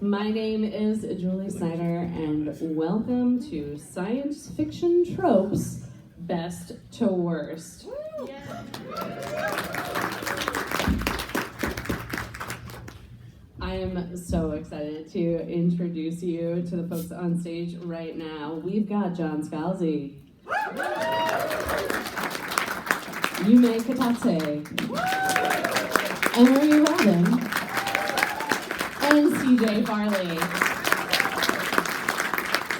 My name is Julie Snyder, and welcome to Science Fiction Tropes, Best to Worst. I am so excited to introduce you to the folks on stage right now. We've got John Scalzi, Yume Kitasei, Emery and CJ Farley.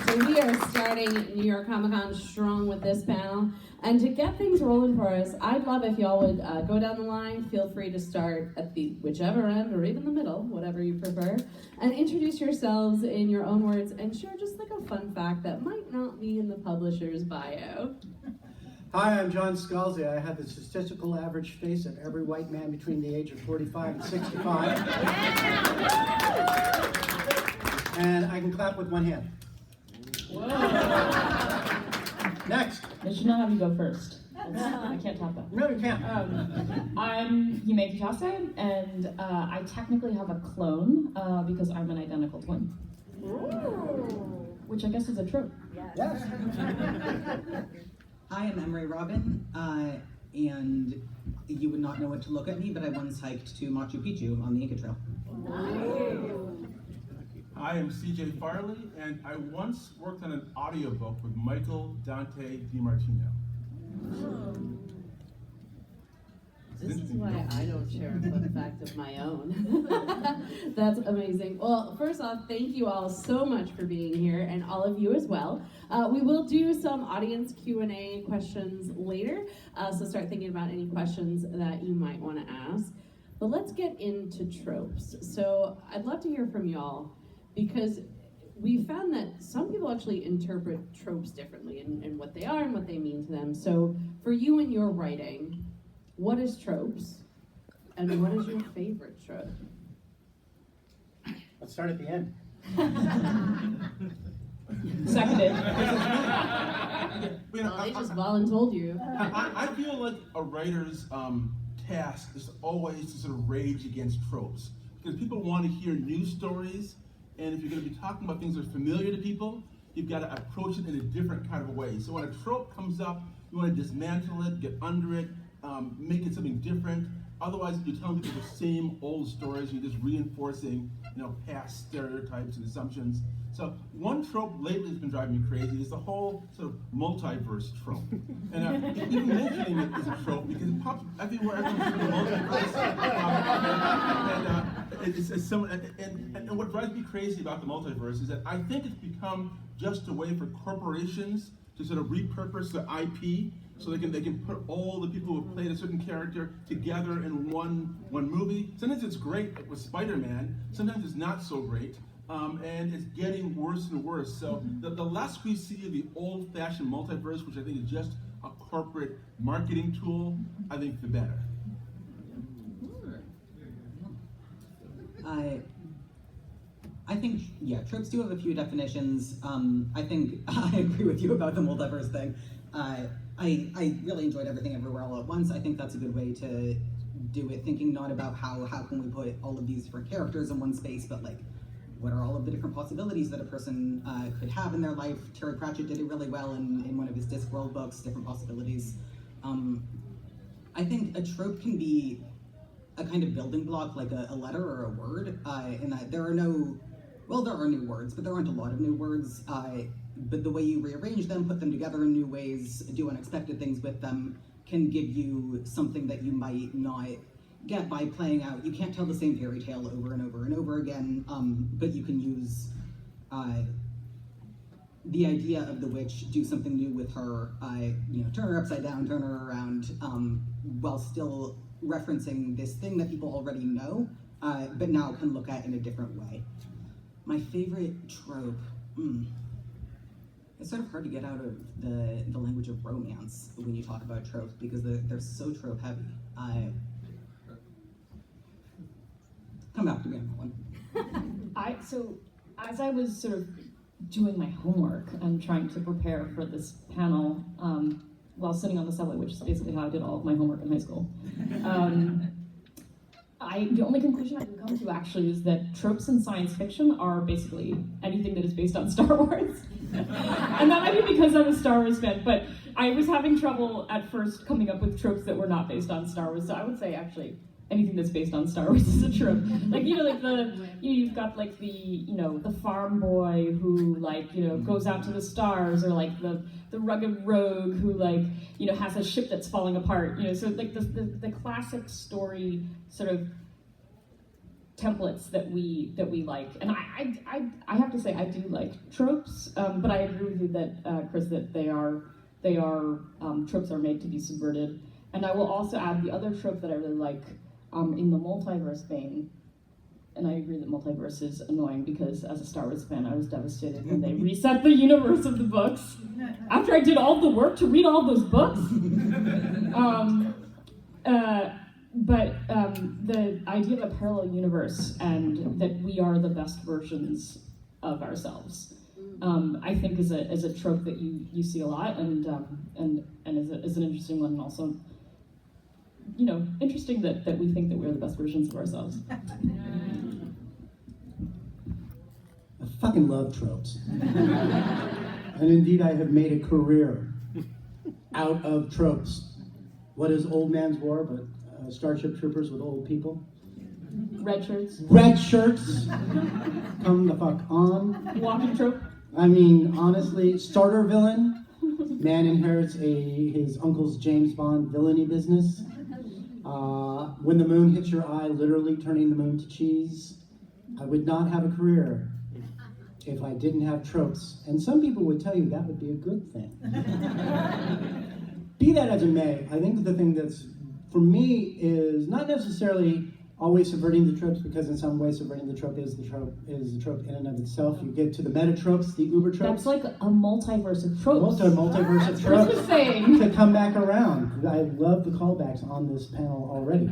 So we are starting New York Comic Con strong with this panel. And to get things rolling for us, I'd love if y'all would go down the line. Feel free to start at the whichever end or even the middle, whatever you prefer, and introduce yourselves in your own words and share just like a fun fact that might not be in the publisher's bio. Hi, I'm John Scalzi. I have the statistical average face of every white man between the age of 45 and 65. And I can clap with one hand. Whoa. Next. I should not have you go first. I can't top that. No, you can't. I'm Yume Kitasei, and I technically have a clone because I'm an identical twin. Ooh. Which I guess is a trope. Yes. Hi, I'm Emery and you would not know what to look at me, but I once hiked to Machu Picchu on the Inca Trail. I am CJ Farley, and I once worked on an audiobook with Michael Dante DiMartino. This is why I don't share a fun fact of my own. That's amazing. Well, first off, thank you all so much for being here, and all of you as well. We will do some audience Q&A questions later, so start thinking about any questions that you might want to ask. But let's get into tropes. So I'd love to hear from y'all, because we found that some people actually interpret tropes differently in what they are and what they mean to them. So for you in your writing, what is tropes, and what is your favorite trope? Let's start at the end. Seconded. Well, they just voluntold you. I feel like a writer's task is always to sort of rage against tropes, because people want to hear new stories, and if you're going to be talking about things that are familiar to people, you've got to approach it in a different kind of a way. So when a trope comes up, you want to dismantle it, get under it, make it something different. Otherwise, you're telling people the same old stories. You're just reinforcing, past stereotypes and assumptions. So one trope lately has been driving me crazy is the whole sort of multiverse trope. And even mentioning it is a trope because it pops everywhere. Everyone's doing multiverse. And what drives me crazy about the multiverse is that I think it's become just a way for corporations to sort of repurpose the IP. So they can put all the people who have played a certain character together in one movie. Sometimes it's great, like with Spider-Man. Sometimes it's not so great, and it's getting worse and worse. So the less we see of the old-fashioned multiverse, which I think is just a corporate marketing tool, I think the better. I think, tropes do have a few definitions. I think I agree with you about the multiverse thing. I really enjoyed Everything Everywhere All at Once. I think that's a good way to do it, thinking not about how can we put all of these different characters in one space, but like, what are all of the different possibilities that a person could have in their life. Terry Pratchett did it really well in one of his Discworld books, different possibilities. I think a trope can be a kind of building block, like a letter or a word, in that there are new words, but there aren't a lot of new words. But the way you rearrange them, put them together in new ways, do unexpected things with them, can give you something that you might not get by playing out. You can't tell the same fairy tale over and over and over again, but you can use the idea of the witch, do something new with her, turn her upside down, turn her around, while still referencing this thing that people already know, but now can look at in a different way. My favorite trope, it's sort of hard to get out of the language of romance when you talk about tropes because they're so trope heavy. Come back to me on that one. So as I was sort of doing my homework and trying to prepare for this panel while sitting on the subway, which is basically how I did all of my homework in high school, The only conclusion I can come to actually is that tropes in science fiction are basically anything that is based on Star Wars. And that might be because I'm a Star Wars fan, but I was having trouble at first coming up with tropes that were not based on Star Wars. So I would say actually anything that's based on Star Wars is a trope. Like, you've got like the farm boy who goes out to the stars, or like the rugged rogue who has a ship that's falling apart. So like the classic story sort of templates that we like. And I have to say I do like tropes, but I agree with you that Chris, that they are tropes are made to be subverted. And I will also add the other trope that I really like in the multiverse vein. And I agree that multiverse is annoying because as a Star Wars fan, I was devastated when they reset the universe of the books. After I did all the work to read all those books. But the idea of a parallel universe and that we are the best versions of ourselves, I think is a trope that you see a lot, and is an interesting one, and also interesting that we think that we're the best versions of ourselves. I fucking love tropes. And indeed, I have made a career out of tropes. What is old man's war but Starship Troopers with old people? Red shirts. Red shirts. Come the fuck on. Walking trope. I mean, honestly, starter villain. Man inherits his uncle's James Bond villainy business. When the moon hits your eye, literally turning the moon to cheese. I would not have a career if I didn't have tropes. And some people would tell you that would be a good thing. Be that as it may, I think the thing that's, for me, is not necessarily always subverting the tropes, because in some ways subverting the trope is the trope in and of itself. You get to the meta tropes, the uber tropes. That's like a multiverse of tropes. Multiverse of tropes. Chris was saying. To come back around. I love the callbacks on this panel already.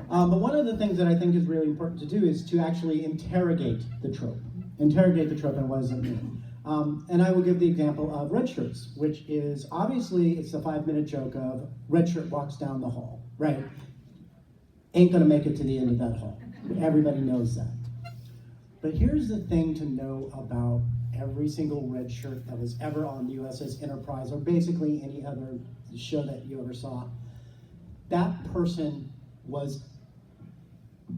But one of the things that I think is really important to do is to actually interrogate the trope. Interrogate the trope and what does it mean? And I will give the example of red shirts, which is obviously it's the 5-minute joke of red shirt walks down the hall, right? Ain't gonna make it to the end of that hall. Everybody knows that. But here's the thing to know about every single red shirt that was ever on the USS Enterprise, or basically any other show that you ever saw. That person was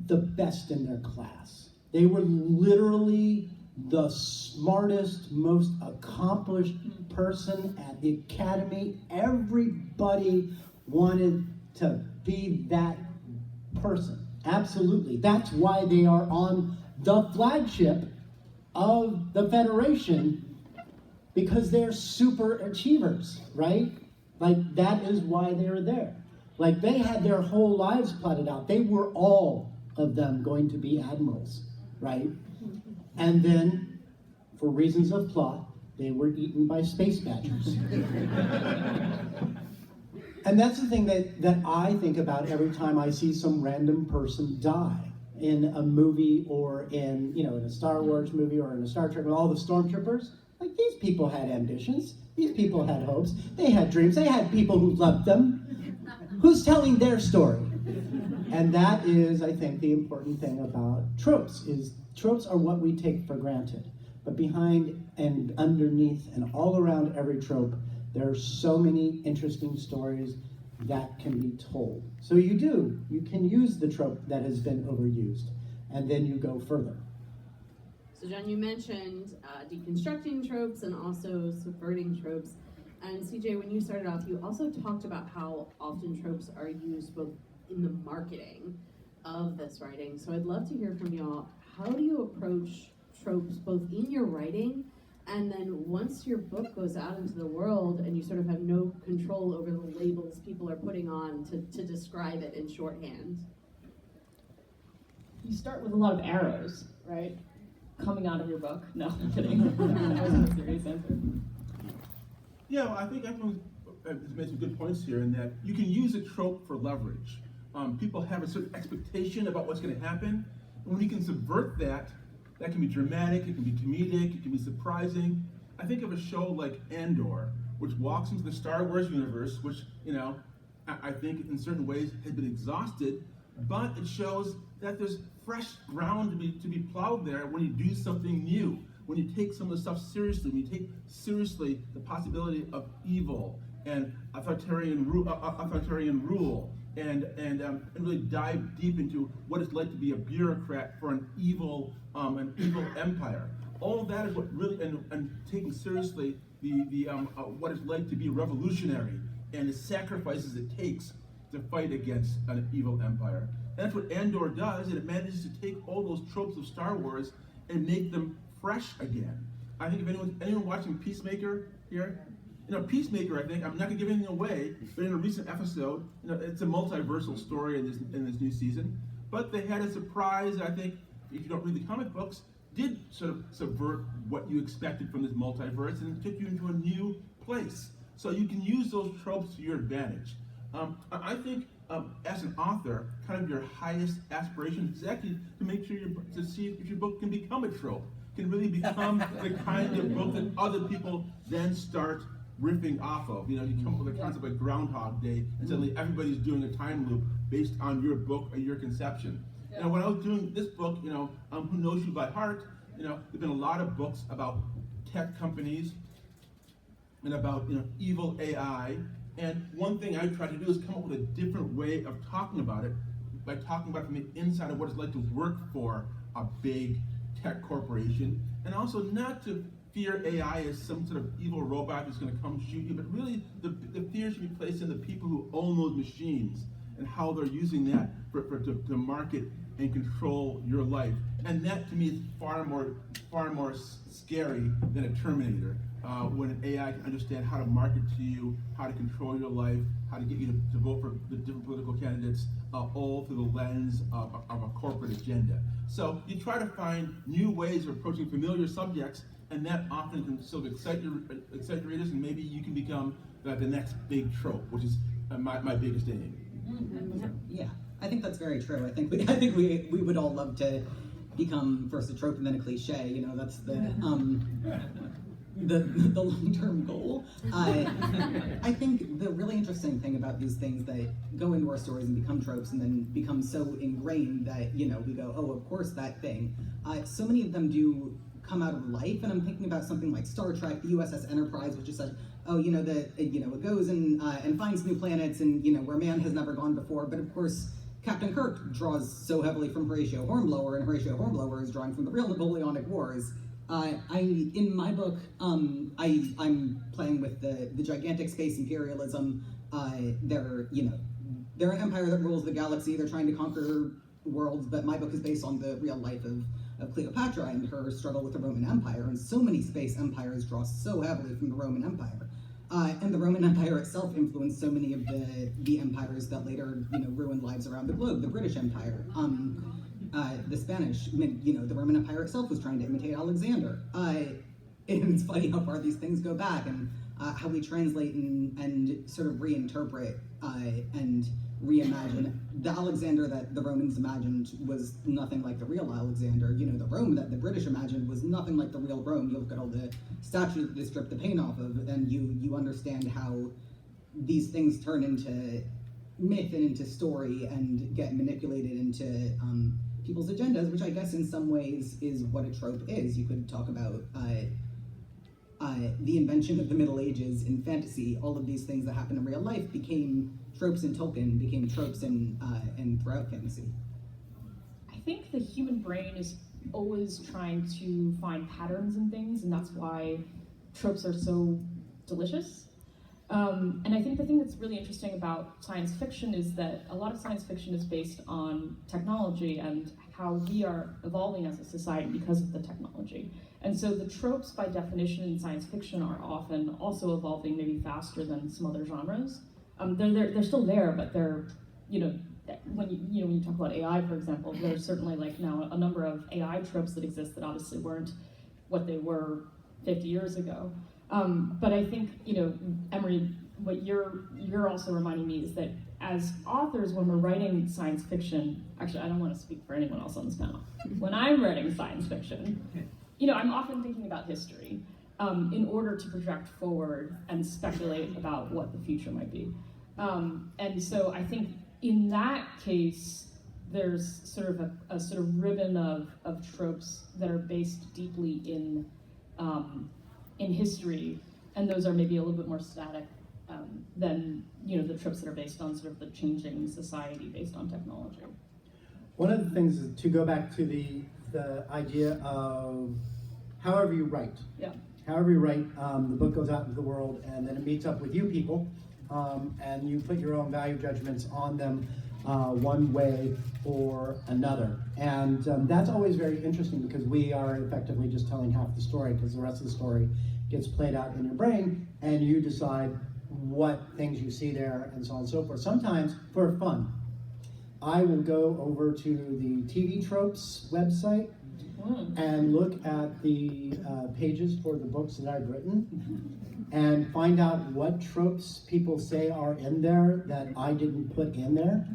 the best in their class. They were literally the smartest, most accomplished person at the academy. Everybody wanted to be that person. Absolutely. That's why they are on the flagship of the Federation, because they're super achievers, right? Like, that is why they're there. Like, they had their whole lives plotted out. They were all of them going to be admirals, right? And then, for reasons of plot, they were eaten by space badgers. And that's the thing that I think about every time I see some random person die in a movie, or in a Star Wars movie, or in a Star Trek with all the stormtroopers. Like, these people had ambitions. These people had hopes. They had dreams. They had people who loved them. Who's telling their story? And that is, I think, the important thing about tropes, is tropes are what we take for granted. But behind and underneath and all around every trope, there are so many interesting stories that can be told. So you can use the trope that has been overused, and then you go further. So John, you mentioned deconstructing tropes and also subverting tropes. And CJ, when you started off, you also talked about how often tropes are used both in the marketing of this writing. So I'd love to hear from y'all. How do you approach tropes both in your writing, and then once your book goes out into the world and you sort of have no control over the labels people are putting on to describe it in shorthand? You start with a lot of arrows, right? Coming out of your book. No, I'm kidding. That was a serious answer. Yeah, well, I think everyone has made some good points here in that you can use a trope for leverage. People have a certain expectation about what's going to happen. And when you can subvert that, that can be dramatic, it can be comedic, it can be surprising. I think of a show like Andor, which walks into the Star Wars universe, which, I think in certain ways has been exhausted but it shows that there's fresh ground to be plowed there when you do something new, when you take some of the stuff seriously, when you take seriously the possibility of evil and authoritarian rule, and really dive deep into what it's like to be a bureaucrat for an evil empire. All of that is what really, and taking seriously the what it's like to be revolutionary and the sacrifices it takes to fight against an evil empire. And that's what Andor does, and it manages to take all those tropes of Star Wars and make them fresh again. I think if anyone watching Peacemaker here, Peacemaker, I think, I'm not gonna give anything away, but in a recent episode, it's a multiversal story in this new season, but they had a surprise, I think, if you don't read the comic books, did sort of subvert what you expected from this multiverse and took you into a new place. So you can use those tropes to your advantage. I think as an author, kind of your highest aspiration is actually to make sure to see if your book can become a trope, can really become the kind of book that other people then start riffing off of. You come up with a concept like Groundhog Day, and suddenly everybody's doing a time loop based on your book or your conception. And when I was doing this book, Who Knows You by Heart, there've been a lot of books about tech companies and about evil AI. And one thing I try to do is come up with a different way of talking about it, by talking about it from the inside of what it's like to work for a big tech corporation, and also not to fear AI as some sort of evil robot that's going to come shoot you, but really the fear should be placed in the people who own those machines and how they're using that to market and control your life. And that to me is far more scary than a Terminator. When an AI can understand how to market to you, how to control your life, how to get you to vote for the different political candidates, all through the lens of a corporate agenda. So you try to find new ways of approaching familiar subjects, and that often can sort of excite your readers, and maybe you can become the next big trope, which is my biggest aim. Yeah, I think that's very true. I think we would all love to become first a trope and then a cliche. That's the long-term goal. I think the really interesting thing about these things that go into our stories and become tropes and then become so ingrained that we go, oh, of course that thing. So many of them do come out of life, and I'm thinking about something like Star Trek, the USS Enterprise, which is such, it goes and finds new planets and where man has never gone before. But of course, Captain Kirk draws so heavily from Horatio Hornblower, and Horatio Hornblower is drawing from the real Napoleonic Wars. In my book, I'm playing with the gigantic space imperialism. They're an empire that rules the galaxy. They're trying to conquer worlds, but my book is based on the real life of Cleopatra and her struggle with the Roman Empire. And so many space empires draw so heavily from the Roman Empire. And the Roman Empire itself influenced so many of the empires that later ruined lives around the globe. The British Empire. The Spanish, the Roman Empire itself was trying to imitate Alexander. And it's funny how far these things go back, and how we translate and sort of reinterpret and reimagine. The Alexander that the Romans imagined was nothing like the real Alexander. The Rome that the British imagined was nothing like the real Rome. You look at all the statues that they stripped the paint off of, and you understand how these things turn into myth and into story and get manipulated into people's agendas, which I guess in some ways is what a trope is. You could talk about the invention of the Middle Ages in fantasy. All of these things that happen in real life became tropes in Tolkien, became tropes in throughout fantasy. I think the human brain is always trying to find patterns in things, and that's why tropes are so delicious. And I think the thing that's really interesting about science fiction is that a lot of science fiction is based on technology and how we are evolving as a society because of the technology. And so the tropes, by definition, in science fiction are often also evolving maybe faster than some other genres. They're still there, but they're, when you talk about AI, for example, there's certainly like now a number of AI tropes that exist that obviously weren't what they were 50 years ago. But I think, Emery, what you're also reminding me is that as authors, when we're writing science fiction, actually, I don't want to speak for anyone else on this panel. When I'm writing science fiction, I'm often thinking about history in order to project forward and speculate about what the future might be. And so I think in that case, there's sort of a sort of ribbon of tropes that are based deeply in history, and those are maybe a little bit more static than the tropes that are based on sort of the changing society based on technology. One of the things is to go back to the idea of however you write. Yeah. However you write, the book goes out into the world, and then it meets up with you people, and you put your own value judgments on them one way or another. And that's always very interesting because we are effectively just telling half the story, because the rest of the story gets played out in your brain, and you decide what things you see there, and so on and so forth. Sometimes for fun. I will go over to the TV Tropes website and look at the pages for the books that I've written and find out what tropes people say are in there that I didn't put in there,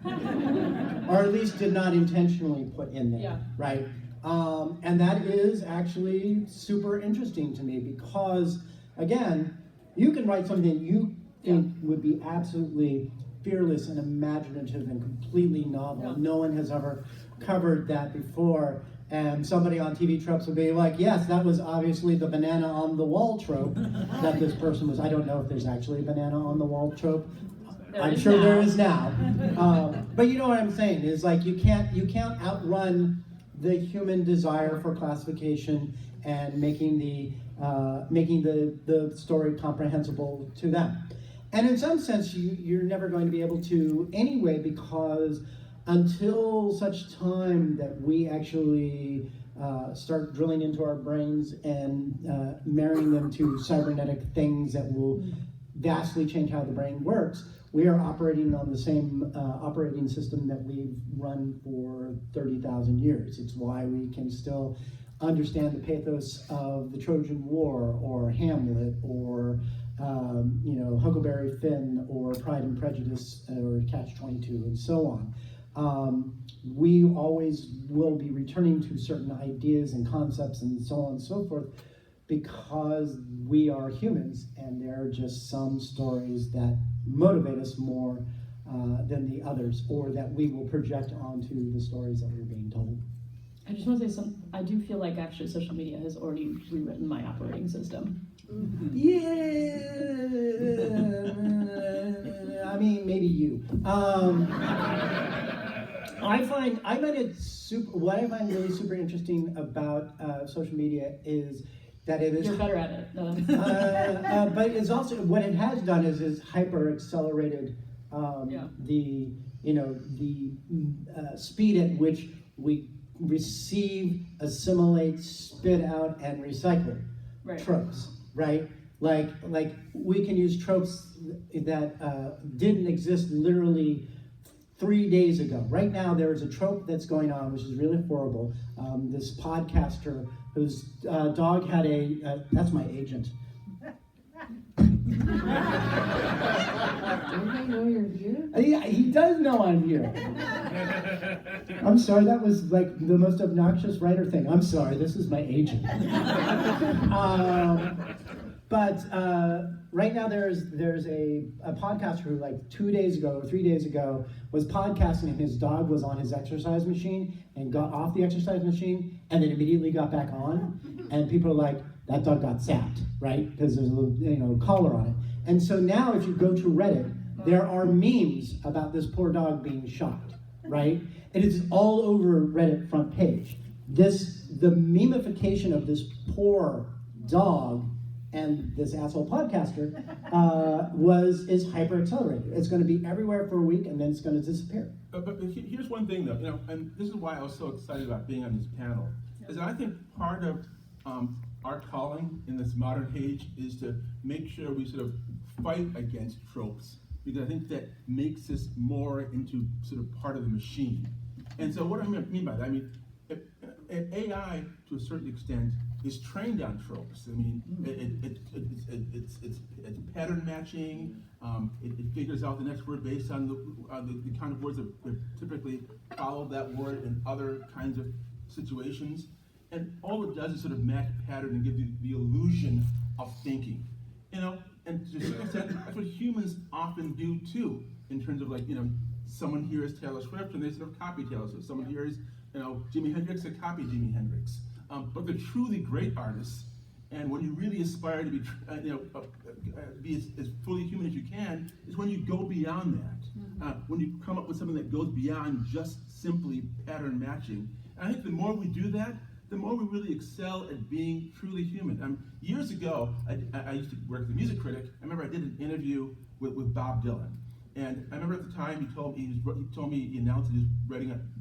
or at least did not intentionally put in there, Yeah. right? And that is actually super interesting to me because, again, you can write something you think would be absolutely fearless and imaginative and completely novel. Yeah. No one has ever covered that before. And somebody on TV Tropes would be like, yes, that was obviously the banana on the wall trope that this person was. I don't know if there's actually a banana on the wall trope. I'm sure there is now. But you know what I'm saying is like you can't outrun the human desire for classification and making the story comprehensible to them. And in some sense, you're never going to be able to anyway, because until such time that we actually start drilling into our brains and marrying them to cybernetic things that will vastly change how the brain works, we are operating on the same operating system that we've run for 30,000 years. It's why we can still understand the pathos of the Trojan War, or Hamlet, or Huckleberry Finn, or Pride and Prejudice, or Catch-22, and so on. We always will be returning to certain ideas and concepts and so on and so forth because we are humans, and there are just some stories that motivate us more than the others, or that we will project onto the stories that we're being told. I just want to say I do feel like actually social media has already rewritten my operating system. Yeah, I mean, maybe you. I find what I find really super interesting about social media is that it is. You're better at it. No. But it's also what it has done is hyper accelerated the speed at which we receive, assimilate, spit out, and recycle tropes. Right? Like we can use tropes that didn't exist literally 3 days ago. Right now there is a trope that's going on, which is really horrible. This podcaster whose dog had that's my agent. Don't they know you're here? Yeah, he does know I'm here. I'm sorry, that was like the most obnoxious writer thing. I'm sorry, this is my agent. But right now there's a podcaster who like 2 days ago or 3 days ago was podcasting, and his dog was on his exercise machine and got off the exercise machine and then immediately got back on, and people are like, that dog got sapped, right? Because there's a little collar on it. And so now if you go to Reddit, there are memes about this poor dog being shocked, right? And it's all over Reddit front page. The memification of this poor dog and this asshole podcaster is hyper accelerated. It's going to be everywhere for a week, and then it's going to disappear. But here's one thing, though, and this is why I was so excited about being on this panel, is that I think part of our calling in this modern age is to make sure we sort of fight against tropes, because I think that makes us more into sort of part of the machine. And so what I mean by that, I mean, AI, to a certain extent, is trained on tropes. I mean, it's pattern matching. It figures out the next word based on the kind of words that typically follow that word in other kinds of situations. And all it does is sort of match pattern and give you the illusion of thinking. And to a certain extent, that's what humans often do too, in terms of someone hears Taylor Swift and they sort of copy Taylor Swift. Someone hears, Jimi Hendrix, they copy Jimi Hendrix. But they're truly great artists. And when you really aspire to be, be as fully human as you can, is when you go beyond that. When you come up with something that goes beyond just simply pattern matching. And I think the more we do that, the more we really excel at being truly human. Years ago, I used to work as a music critic. I remember I did an interview with Bob Dylan. And I remember at the time he told me he announced he was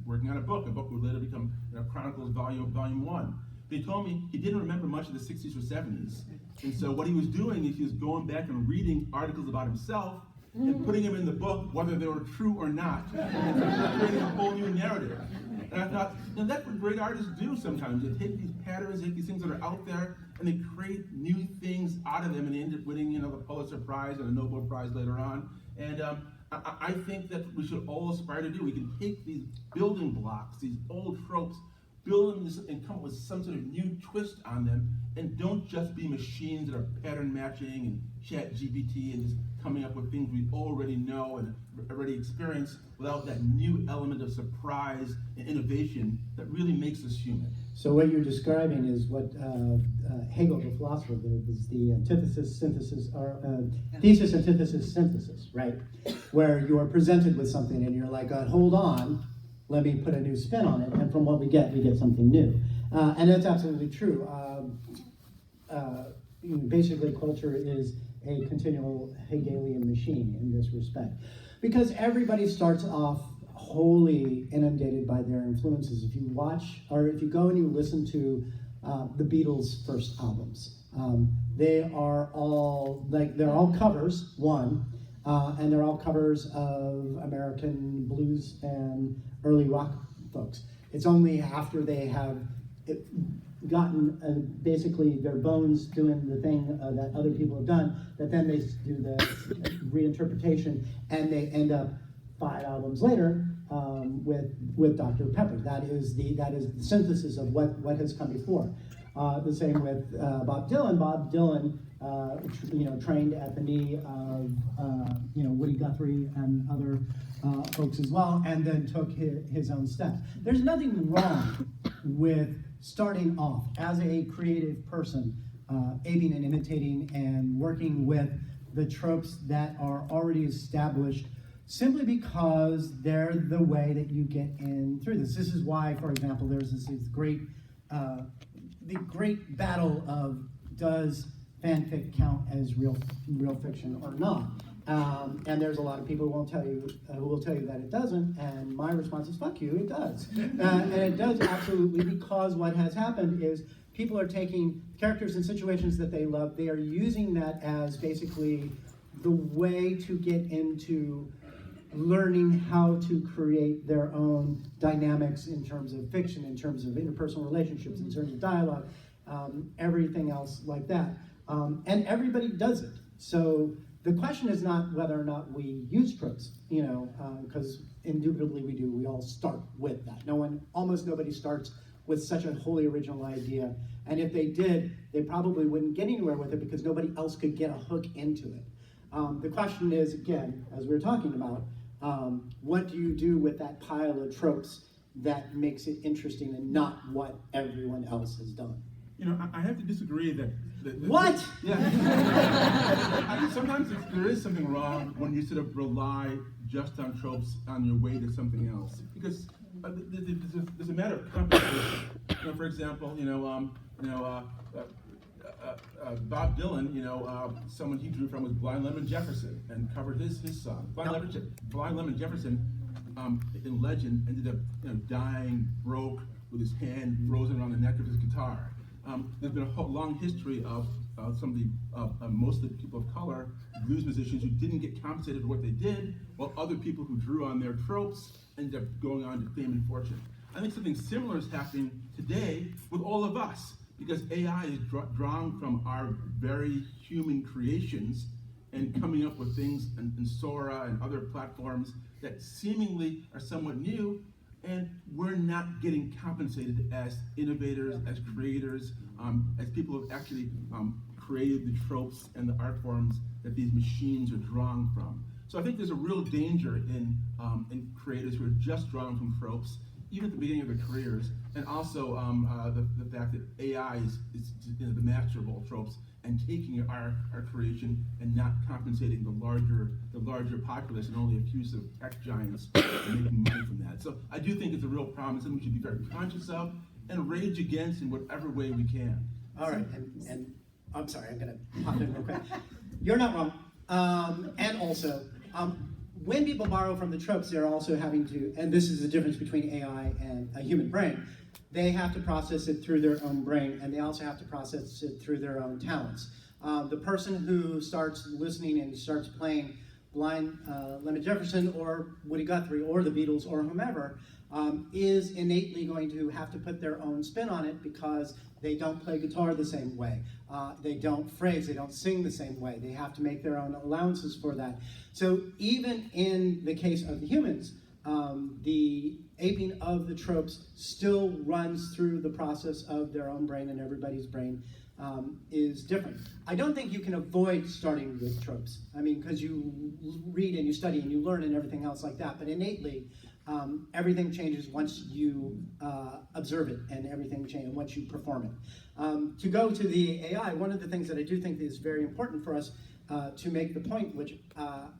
working on a book would later become Chronicles Volume 1. But he told me he didn't remember much of the 60s or 70s. And so what he was doing is he was going back and reading articles about himself and putting them in the book, whether they were true or not, and creating a whole new narrative. And I thought, that's what great artists do sometimes. They take these patterns, take these things that are out there, and they create new things out of them, and they end up winning, the Pulitzer Prize and a Nobel Prize later on. And I think that we should all aspire to do. We can take these building blocks, these old tropes, build them and come up with some sort of new twist on them, and don't just be machines that are pattern matching and chat GPT and just coming up with things we already know and already experienced without that new element of surprise and innovation that really makes us human. So what you're describing is what Hegel, the philosopher, was the antithesis, synthesis, or thesis, antithesis, synthesis, right? Where you are presented with something and you're like, hold on, let me put a new spin on it, and from what we get something new. And that's absolutely true. Basically, culture is a continual Hegelian machine in this respect. Because everybody starts off wholly inundated by their influences. If you watch, or if you go and you listen to the Beatles' first albums, they are all, they're all covers, and they're all covers of American blues and early rock folks. It's only after they have gotten basically their bones doing the thing that other people have done that then they do the reinterpretation, and they end up 5 albums later with Dr. Pepper. That is the synthesis of what has come before. The same with Bob Dylan. Bob Dylan, trained at the knee of Woody Guthrie and other folks as well, and then took his own steps. There's nothing wrong with starting off as a creative person, aiming and imitating and working with the tropes that are already established, simply because they're the way that you get in through this. This is why, for example, there's this great, the great battle of does fanfic count as real fiction or not? And there's a lot of people who will tell you that it doesn't, and my response is, fuck you, it does. And it does absolutely, because what has happened is people are taking characters and situations that they love, they are using that as basically the way to get into learning how to create their own dynamics in terms of fiction, in terms of interpersonal relationships, in terms of dialogue, everything else like that. And everybody does it. So the question is not whether or not we use tropes, because indubitably we do. We all start with that. Almost nobody starts with such a wholly original idea. And if they did, they probably wouldn't get anywhere with it because nobody else could get a hook into it. The question is, again, as we were talking about, what do you do with that pile of tropes that makes it interesting and not what everyone else has done? I have to disagree that what? Yeah. Sometimes there is something wrong when you sort of rely just on tropes on your way to something else, because there's a matter of compensation. For example, Bob Dylan, someone he drew from was Blind Lemon Jefferson and covered his song. Blind Lemon Jefferson, in legend, ended up dying broke with his hand frozen around the neck of his guitar. There's been a long history of some of the mostly people of color blues musicians who didn't get compensated for what they did, while other people who drew on their tropes ended up going on to fame and fortune. I think something similar is happening today with all of us, because AI is drawn from our very human creations and coming up with things in Sora and other platforms that seemingly are somewhat new, and we're not getting compensated as innovators, as creators, as people who have actually created the tropes and the art forms that these machines are drawn from. So I think there's a real danger in creators who are just drawing from tropes, even at the beginning of their careers, and also the fact that AI is the master of all tropes and taking our creation and not compensating the larger populace and only a few sort of tech giants and making money from that. So I do think it's a real problem, it's something we should be very conscious of and rage against in whatever way we can. All right, and I'm sorry, I'm gonna pop in real quick. You're not wrong. And also, when people borrow from the tropes, they're also having to, and this is the difference between AI and a human brain, they have to process it through their own brain, and they also have to process it through their own talents. The person who starts listening and starts playing Blind Lemon Jefferson or Woody Guthrie or the Beatles or whomever is innately going to have to put their own spin on it because they don't play guitar the same way. They don't phrase, they don't sing the same way. They have to make their own allowances for that. So even in the case of the humans, the aping of the tropes still runs through the process of their own brain, and everybody's brain is different. I don't think you can avoid starting with tropes. I mean, because you read and you study and you learn and everything else like that, but innately, everything changes once you observe it, and everything changes once you perform it. To go to the AI, one of the things that I do think is very important for us to make the point, which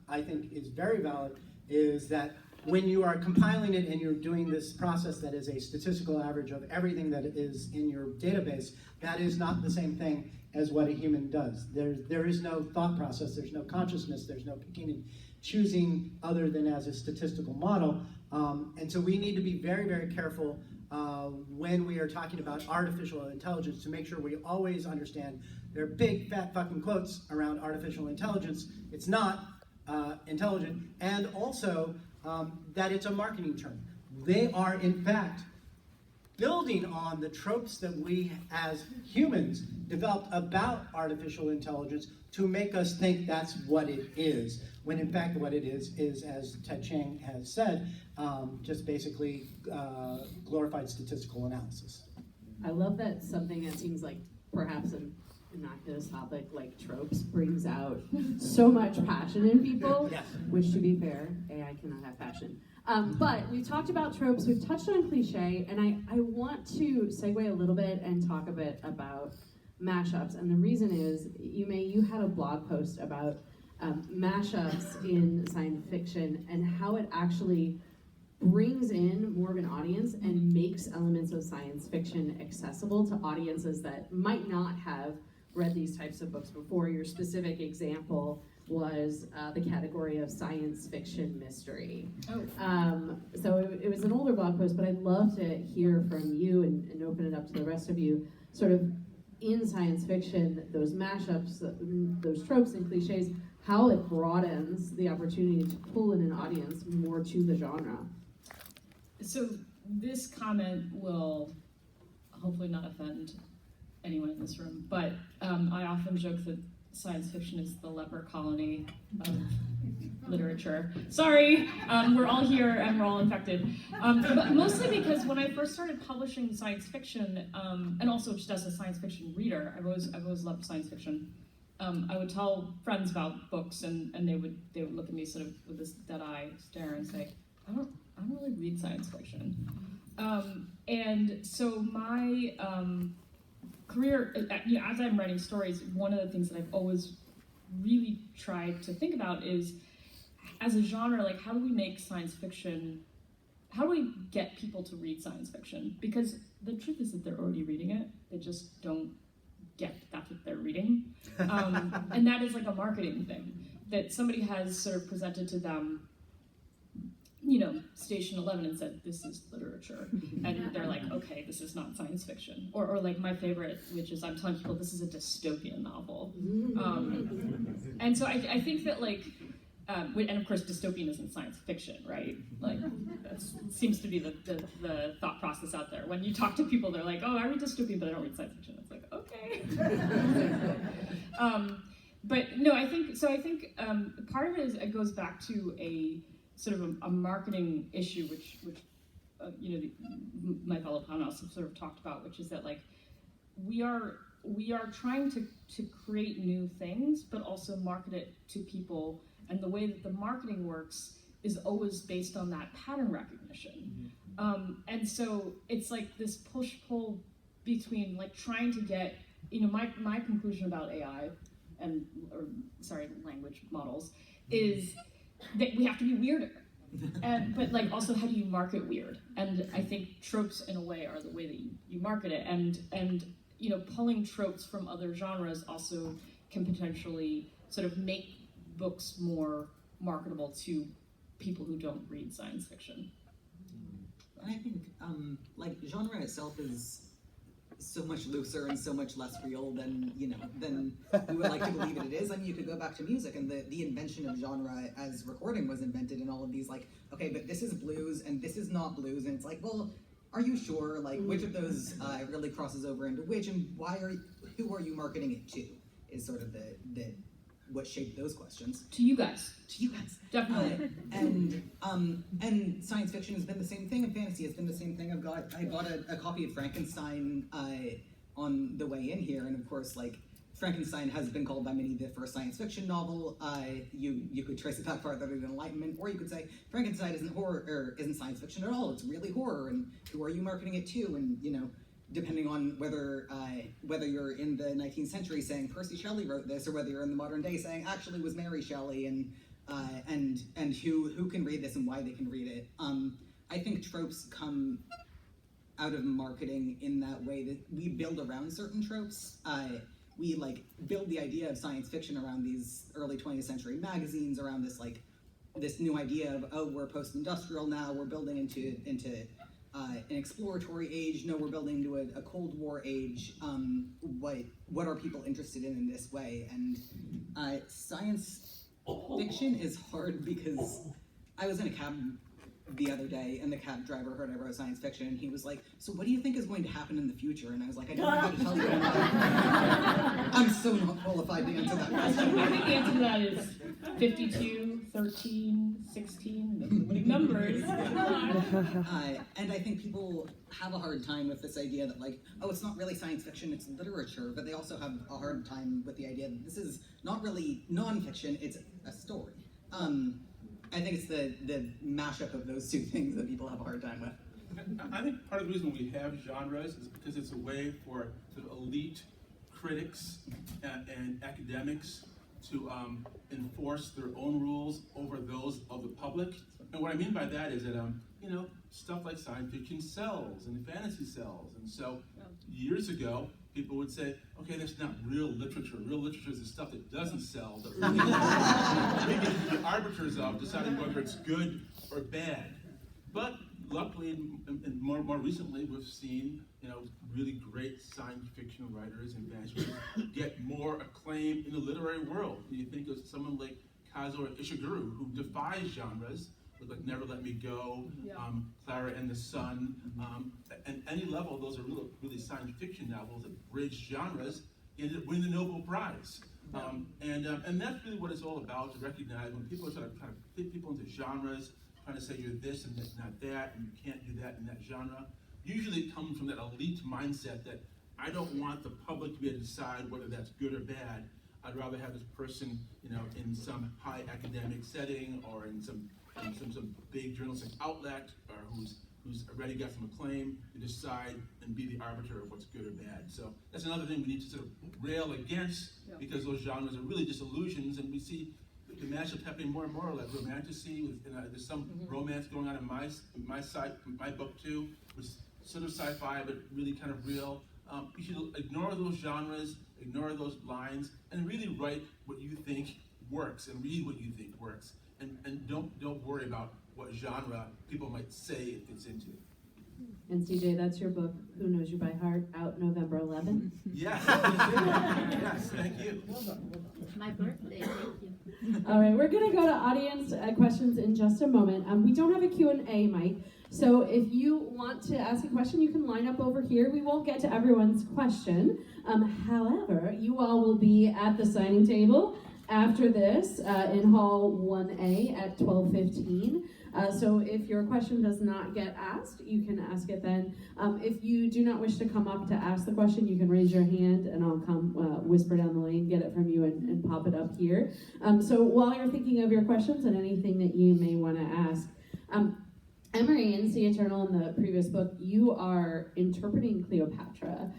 I think is very valid, is that when you are compiling it and you're doing this process that is a statistical average of everything that is in your database, that is not the same thing as what a human does. There is no thought process, there's no consciousness, there's no picking and choosing other than as a statistical model. And so we need to be very, very careful when we are talking about artificial intelligence to make sure we always understand there are big fat fucking quotes around artificial intelligence. It's not intelligent, and also that it's a marketing term. They are in fact building on the tropes that we as humans developed about artificial intelligence to make us think that's what it is, when in fact what it is, as Ted Chiang has said, just basically glorified statistical analysis. I love that something that seems like perhaps an innocuous topic like tropes brings out so much passion in people, Yes. which to be fair, AI cannot have passion. But we've talked about tropes, we've touched on cliche, and I want to segue a little bit and talk a bit about mashups. And the reason is, Yume, you had a blog post about mashups in science fiction and how it actually brings in more of an audience and makes elements of science fiction accessible to audiences that might not have read these types of books before. Your specific example was the category of science fiction mystery. So it was an older blog post, but I'd love to hear from you and open it up to the rest of you, sort of in science fiction, those mashups, those tropes and cliches, how it broadens the opportunity to pull in an audience more to the genre. So this comment will hopefully not offend anyone in this room, but I often joke that science fiction is the leper colony of literature. Sorry, we're all here and we're all infected. But mostly because when I first started publishing science fiction, and also just as a science fiction reader, I've always loved science fiction. I would tell friends about books, and they would look at me sort of with this dead-eye stare and say, I don't really read science fiction. And so my career, as I'm writing stories, one of the things that I've always really tried to think about is, as a genre, like how do we make science fiction, how do we get people to read science fiction? Because the truth is that they're already reading it, they just don't get that's what they're reading. And that is like a marketing thing, that somebody has sort of presented to them, Station 11 and said, this is literature. And they're like, okay, this is not science fiction. Or like my favorite, which is I'm telling people this is a dystopian novel. And so I think that and of course dystopian isn't science fiction, right? Like that seems to be the thought process out there. When you talk to people, they're like, oh, I read dystopian, but I don't read science fiction. It's like, okay. But no, I think part of it is it goes back to a sort of a marketing issue, which my fellow panelists have sort of talked about, which is that we are trying to create new things, but also market it to people And the way that the marketing works is always based on that pattern recognition. And so it's like this push-pull between like trying to get, my conclusion about AI language models is that we have to be weirder. But like also how do you market weird? And I think tropes in a way are the way that you market it. And pulling tropes from other genres also can potentially sort of make books more marketable to people who don't read science fiction. And I think genre itself is so much looser and so much less real than we would like to believe it is. I mean, you could go back to music, and the invention of genre as recording was invented in all of these okay, but this is blues and this is not blues, and it's like, well, are you sure? Like, which of those really crosses over into which, and who are you marketing it to? Is sort of the what shaped those questions. To you guys. Definitely. And science fiction has been the same thing, and fantasy has been the same thing. I bought a copy of Frankenstein on the way in here, and of course, Frankenstein has been called by many the first science fiction novel. You could trace it back farther than Enlightenment, or you could say Frankenstein isn't horror or isn't science fiction at all. It's really horror, and who are you marketing it to? And depending on whether you're in the 19th century saying Percy Shelley wrote this, or whether you're in the modern day saying actually it was Mary Shelley, and who can read this and why they can read it. I think tropes come out of marketing in that way that we build around certain tropes. We build the idea of science fiction around these early 20th century magazines, around this this new idea of, oh, we're post-industrial now, we're building into an exploratory age, no, we're building into a Cold War age. What are people interested in this way? And science fiction is hard because I was in a cab the other day, and the cab driver heard I wrote science fiction, and he was like, so what do you think is going to happen in the future? And I was like, I don't know how to tell you. I'm so not qualified to answer that question. I think the answer to that is 52, 13, 16, winning numbers. And I think people have a hard time with this idea that oh, it's not really science fiction, it's literature, but they also have a hard time with the idea that this is not really non-fiction, it's a story. I think it's the mashup of those two things that people have a hard time with. I think part of the reason we have genres is because it's a way for sort of elite critics and academics to enforce their own rules over those of the public. And what I mean by that is that stuff like science fiction sells and fantasy sells. And so years ago, people would say, okay, that's not real literature. Real literature is the stuff that doesn't sell, that really we can be arbiters of deciding whether it's good or bad. But luckily, and more recently, we've seen really great science fiction writers and fantasy writers get more acclaim in the literary world. You think of someone like Kazuo Ishiguro, who defies genres, with Never Let Me Go, Clara and the Sun, and any level, those are really science fiction novels that bridge genres and win the Nobel Prize. And that's really what it's all about, to recognize when people are trying to fit people into genres, trying to say you're this and that's not that, and you can't do that in that genre. Usually it comes from that elite mindset that I don't want the public to be able to decide whether that's good or bad. I'd rather have this person, in some high academic setting or in some big journalistic outlet, or who's already got some acclaim, to decide and be the arbiter of what's good or bad. So that's another thing we need to sort of rail against, because those genres are really just illusions, and we see the mashup happening more and more, like romantasy. There's some romance going on in my book too, which is sort of sci-fi but really kind of real. You should ignore those genres, ignore those lines, and really write what you think works and read what you think works. And don't worry about what genre people might say it fits into. And CJ, that's your book, Who Knows You by Heart, out November 11th. Yes, yes, thank you. My birthday, thank you. All right, we're gonna go to audience questions in just a moment. We don't have a Q&A mic, so if you want to ask a question, you can line up over here. We won't get to everyone's question. However, you all will be at the signing table after this in Hall 1A at 12:15. So if your question does not get asked, you can ask it then. If you do not wish to come up to ask the question, you can raise your hand and I'll come whisper down the lane, get it from you and pop it up here. So while you're thinking of your questions and anything that you may want to ask, Emery in Sea Eternal in the previous book, you are interpreting Cleopatra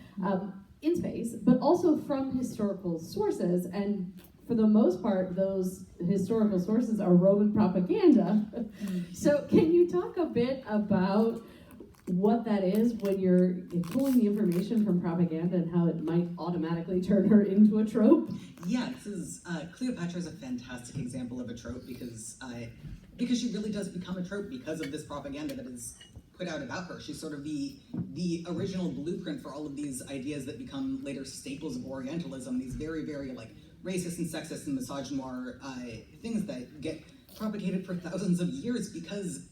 in space, but also from historical sources, and for the most part, those historical sources are Roman propaganda. So can you talk a bit about what that is when you're pulling the information from propaganda and how it might automatically turn her into a trope? Yeah, this is Cleopatra is a fantastic example of a trope because she really does become a trope because of this propaganda that is put out about her. She's sort of the original blueprint for all of these ideas that become later staples of Orientalism. These very, very like racist and sexist and misogynoir things that get propagated for thousands of years because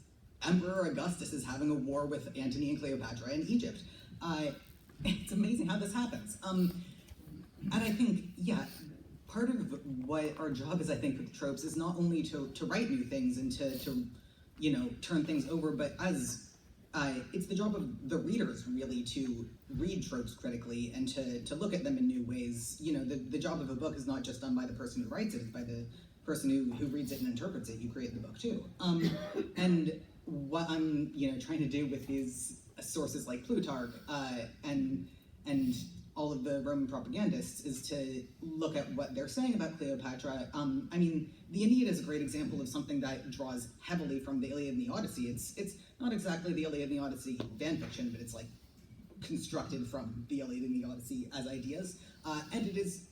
Emperor Augustus is having a war with Antony and Cleopatra in Egypt. It's amazing how this happens. And I think, yeah, part of what our job is, I think, with tropes is not only to write new things and to you know, turn things over, but as it's the job of the readers really to read tropes critically and to look at them in new ways. You know, the job of a book is not just done by the person who writes it, it's by the person who reads it and interprets it. You create the book too. And what I'm, you know, trying to do with these sources like Plutarch and all of the Roman propagandists is to look at what they're saying about Cleopatra. I mean, the Aeneid is a great example of something that draws heavily from the Iliad and the Odyssey. It's not exactly the Iliad and the Odyssey fan fiction, but it's like constructed from the Iliad and the Odyssey as ideas. And it is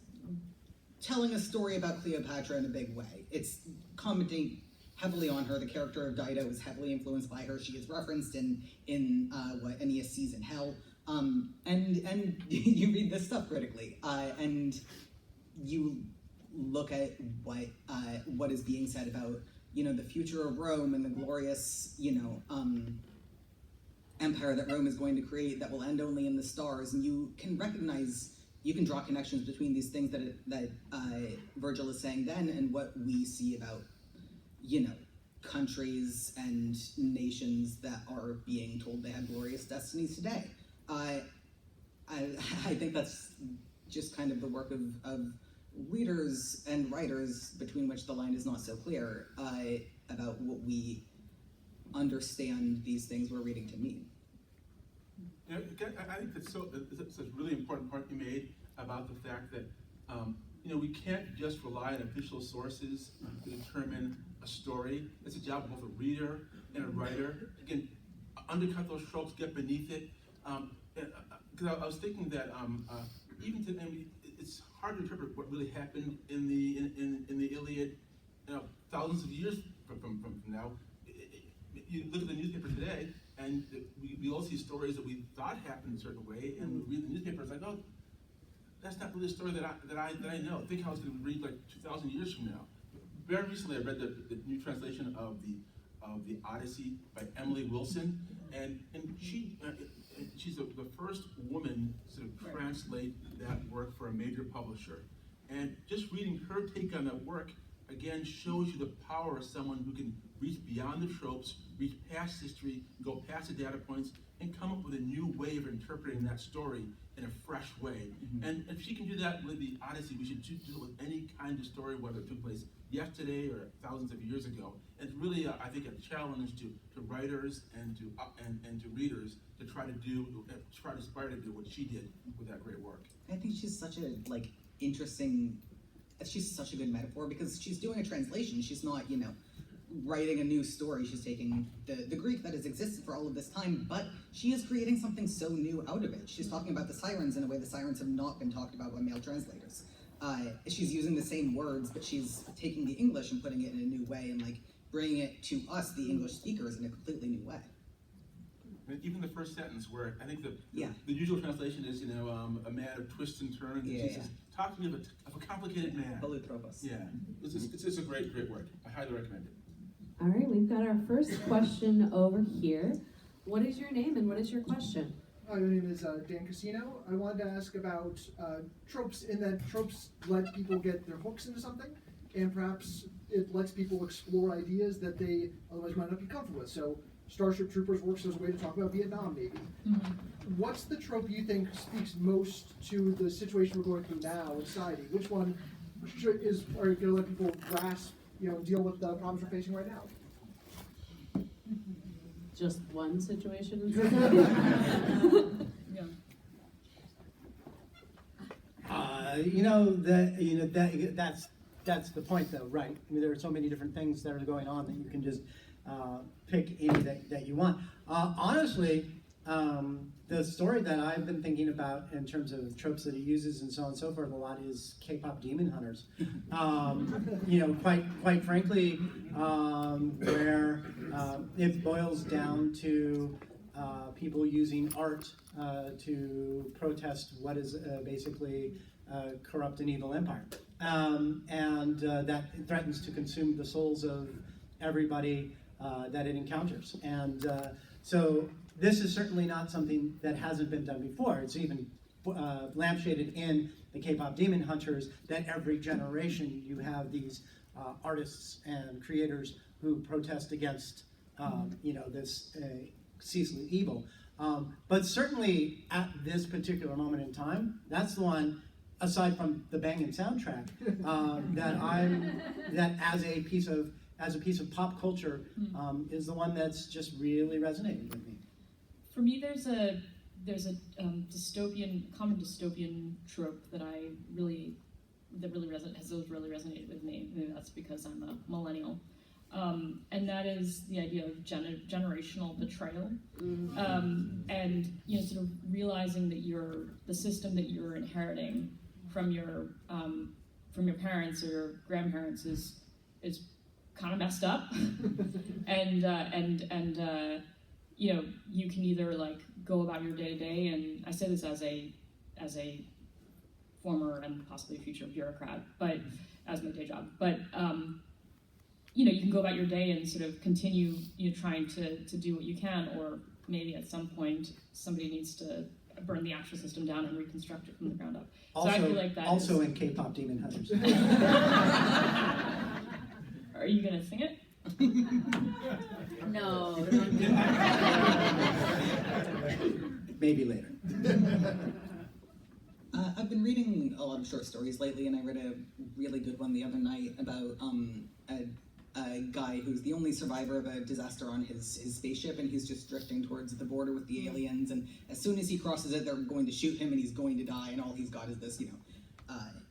telling a story about Cleopatra in a big way. It's commenting heavily on her. The character of Dido is heavily influenced by her. She is referenced in what Aeneas sees in hell. And you read this stuff critically, and you look at what is being said about, you know, the future of Rome and the glorious, you know, empire that Rome is going to create that will end only in the stars, and you can recognize, you can draw connections between these things that Virgil is saying then and what we see about, you know, countries and nations that are being told they have glorious destinies today. I think that's just kind of the work of readers and writers, between which the line is not so clear, about what we understand these things we're reading to mean. Yeah, I think that's a really important point you made about the fact that you know, we can't just rely on official sources to determine a story. It's a job of both a reader and a writer. Again, undercut those tropes, get beneath it. Because I was thinking that even today, it's hard to interpret what really happened in the Iliad, you know, thousands of years from now. You look at the newspaper today, and we all see stories that we thought happened a certain way, and we read the newspaper, it's like, oh, that's not really a story that I know. Think how it's going to read like 2,000 years from now. Very recently, I read the new translation of the Odyssey by Emily Wilson, and she's the first woman to sort of translate that work for a major publisher. And just reading her take on that work, again, shows you the power of someone who can reach beyond the tropes, reach past history, go past the data points, and come up with a new way of interpreting that story in a fresh way. Mm-hmm. And if she can do that with the Odyssey, we should do it with any kind of story, whether it took place yesterday or thousands of years ago. And it's really, I think, a challenge to writers and to readers to try to aspire to do what she did with that great work. I think she's such a interesting. She's such a good metaphor because she's doing a translation. She's not, you know, writing a new story. She's taking the Greek that has existed for all of this time, but she is creating something so new out of it. She's talking about the sirens in a way the sirens have not been talked about by male translators. She's using the same words, but she's taking the English and putting it in a new way and like bringing it to us, the English speakers, in a completely new way. And even the first sentence, where I think the usual translation is, you know, a man of twists and turns. Yeah, and Jesus, talk to me of a complicated man. Tropes. Yeah, it's a great work. I highly recommend it. All right, we've got our first question over here. What is your name and what is your question? My name is Dan Casino. I wanted to ask about tropes, in that tropes let people get their hooks into something, and perhaps it lets people explore ideas that they otherwise might not be comfortable with. So Starship Troopers works as a way to talk about Vietnam, maybe. What's the trope you think speaks most to the situation we're going through now in society? Which one are going to let people grasp, deal with the problems we're facing right now? Just one situation? That's the point, though, right? I mean, there are so many different things that are going on that you can just pick any that you want. Honestly, the story that I've been thinking about in terms of tropes that it uses and so on and so forth a lot is K-pop demon hunters. Quite frankly, where it boils down to people using art to protest what is basically a corrupt and evil empire. And that threatens to consume the souls of everybody that it encounters. And so this is certainly not something that hasn't been done before. It's even lampshaded in the K-pop demon hunters that every generation you have these artists and creators who protest against this ceaseless evil. But certainly at this particular moment in time, that's the one, aside from the banging soundtrack, that as a piece of pop culture is the one that's just really resonating with me. For me, there's a common dystopian trope that has really resonated with me. Maybe that's because I'm a millennial. And that is the idea of generational betrayal, and sort of realizing that the system that you're inheriting from your parents or your grandparents is kind of messed up, and you can either like go about your day to day, and I say this as a former and possibly future bureaucrat, but as my day job, but you can go about your day and sort of continue trying to do what you can, or maybe at some point somebody needs to burn the actual system down and reconstruct it from the ground up. Also, so I feel like that also in K-pop demon hunters. Are you gonna sing it? No. Maybe later. I've been reading a lot of short stories lately, and I read a really good one the other night about a guy who's the only survivor of a disaster on his spaceship, and he's just drifting towards the border with the aliens, and as soon as he crosses it, they're going to shoot him, and he's going to die, and all he's got is this,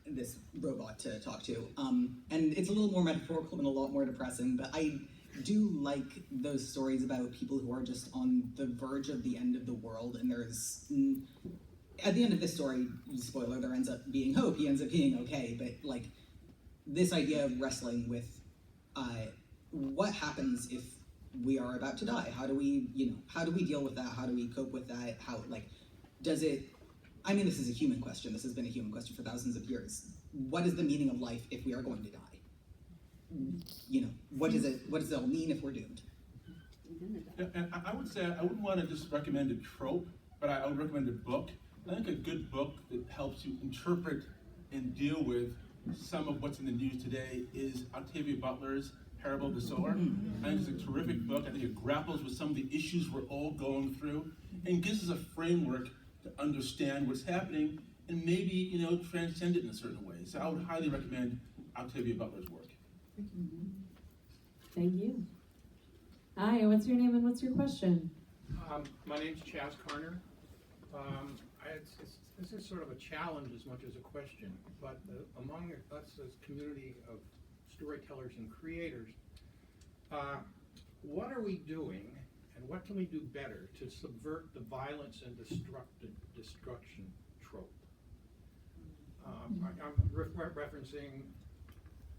this robot to talk to. And it's a little more metaphorical and a lot more depressing, but I do like those stories about people who are just on the verge of the end of the world, and there's... At the end of this story, spoiler, there ends up being hope. He ends up being okay, but like this idea of wrestling with what happens if we are about to die? How do we deal with that? How do we cope with that? How, like, does it, I mean, this is a human question. This has been a human question for thousands of years. What is the meaning of life if we are going to die? What does it all mean if we're doomed? And I would say I wouldn't want to just recommend a trope, but I would recommend a book. I think a good book that helps you interpret and deal with some of what's in the news today is Octavia Butler's Parable of the Sower. I think it's a terrific book. I think it grapples with some of the issues we're all going through and gives us a framework to understand what's happening and maybe, transcend it in a certain way. So I would highly recommend Octavia Butler's work. Thank you. Hi, what's your name and what's your question? My name's Chaz Carner. This is sort of a challenge as much as a question, but among us as community of storytellers and creators, what are we doing and what can we do better to subvert the violence and destruction trope? I'm referencing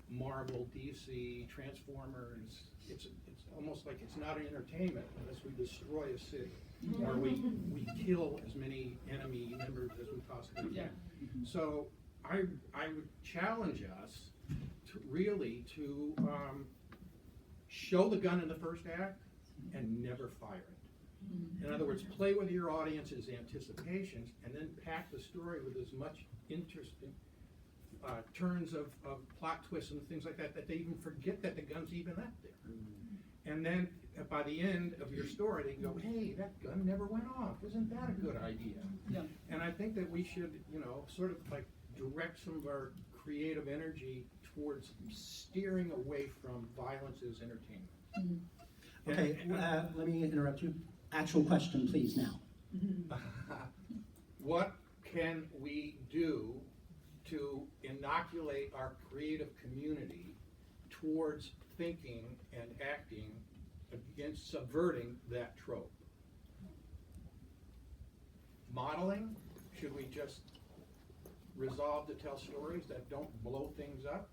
Marvel, DC, Transformers. It's almost like it's not an entertainment unless we destroy a city or we kill as many enemy members as we possibly can. So I would challenge us to really show the gun in the first act and never fire it. In other words, play with your audience's anticipations and then pack the story with as much interesting turns of plot twists and things like that, that they even forget that the gun's even up there. And then by the end of your story, they can go, hey, that gun never went off. Isn't that a good idea? Yeah. And I think that we should, sort of like direct some of our creative energy towards steering away from violence as entertainment. Okay, let me interrupt you. Actual question, please, now. What can we do to inoculate our creative community towards thinking and acting against subverting that trope? Modeling? Should we just resolve to tell stories that don't blow things up?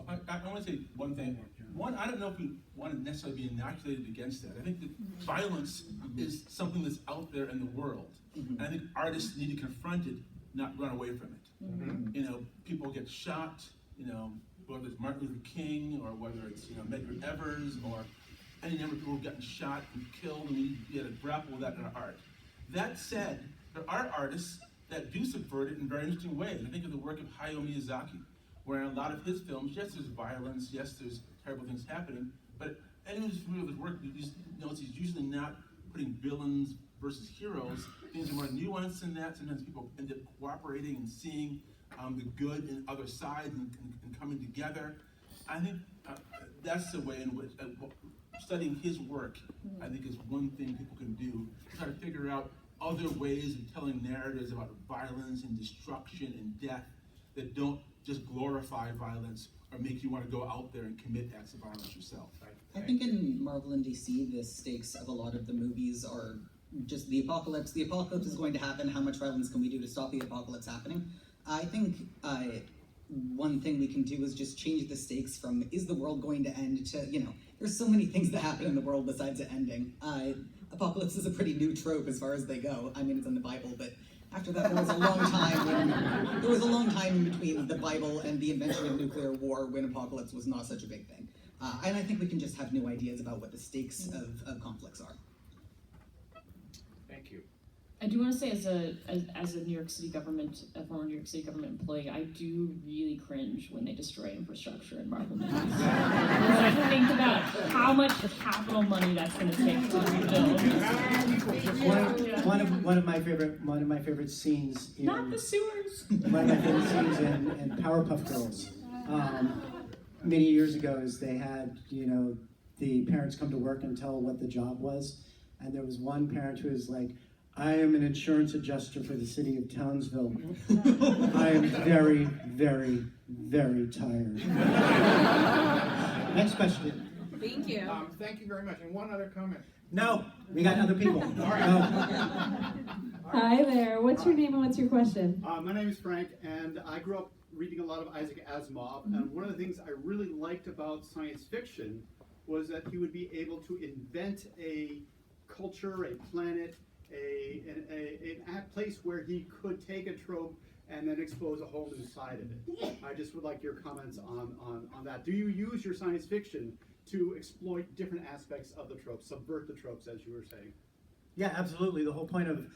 I want to say one thing. One, I don't know if we want to necessarily be inoculated against that. I think that violence is something that's out there in the world. And I think artists need to confront it, not run away from it. People get shot, whether it's Martin Luther King or whether it's, Medgar Evers or any number of people who've gotten shot and killed, and we had to grapple with that in our art. That said, there are artists that do subvert it in very interesting ways. I think of the work of Hayao Miyazaki, where in a lot of his films, yes, there's violence, yes, there's terrible things happening, but anyone who's familiar with his work knows he's usually not putting villains versus heroes. Things are more nuanced than that. Sometimes people end up cooperating and seeing the good in other sides and coming together. I think that's the way in which studying his work, I think, is one thing people can do, try to figure out other ways of telling narratives about violence and destruction and death that don't just glorify violence or make you want to go out there and commit acts of violence yourself. I think in Marvel and DC, the stakes of a lot of the movies are just the apocalypse. The apocalypse is going to happen. How much violence can we do to stop the apocalypse happening? I think one thing we can do is just change the stakes from, is the world going to end, to, there's so many things that happen in the world besides it ending. Apocalypse is a pretty new trope as far as they go. I mean, it's in the Bible, but after that, there was a long time in between the Bible and the invention of nuclear war when apocalypse was not such a big thing. And I think we can just have new ideas about what the stakes of conflicts are. Thank you. I do want to say, as a New York City government, a former New York City government employee, I do really cringe when they destroy infrastructure in Marvel movies. Because I think about how much capital money that's going to take to rebuild. One of my favorite scenes in Not the sewers. one of my favorite scenes in Powerpuff Girls. Many years ago, is they had the parents come to work and tell what the job was, and there was one parent who was like, I am an insurance adjuster for the city of Townsville. I am very, very, very tired. Next question. Thank you. Thank you very much. And one other comment. No, we got other people. All right. Hi there. What's your name and what's your question? My name is Frank, and I grew up reading a lot of Isaac Asimov. And one of the things I really liked about science fiction was that he would be able to invent a culture, a planet, a place where he could take a trope and then expose a whole new side of it. I just would like your comments on that. Do you use your science fiction to exploit different aspects of the tropes, subvert the tropes, as you were saying? Yeah, absolutely. The whole point of,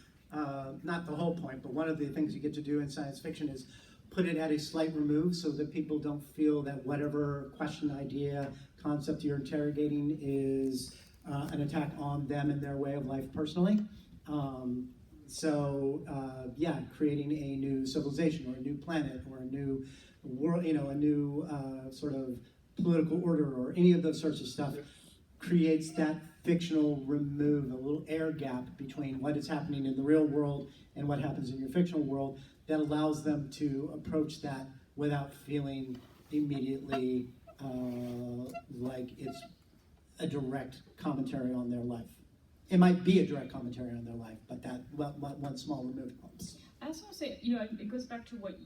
not the whole point, but one of the things you get to do in science fiction is put it at a slight remove so that people don't feel that whatever question, idea, concept you're interrogating is an attack on them and their way of life personally. Creating a new civilization or a new planet or a new world, a new sort of political order or any of those sorts of stuff creates that fictional remove, a little air gap between what is happening in the real world and what happens in your fictional world that allows them to approach that without feeling immediately like it's a direct commentary on their life. It might be a direct commentary on their life, but that one small remove helps. I also want to say, it goes back to what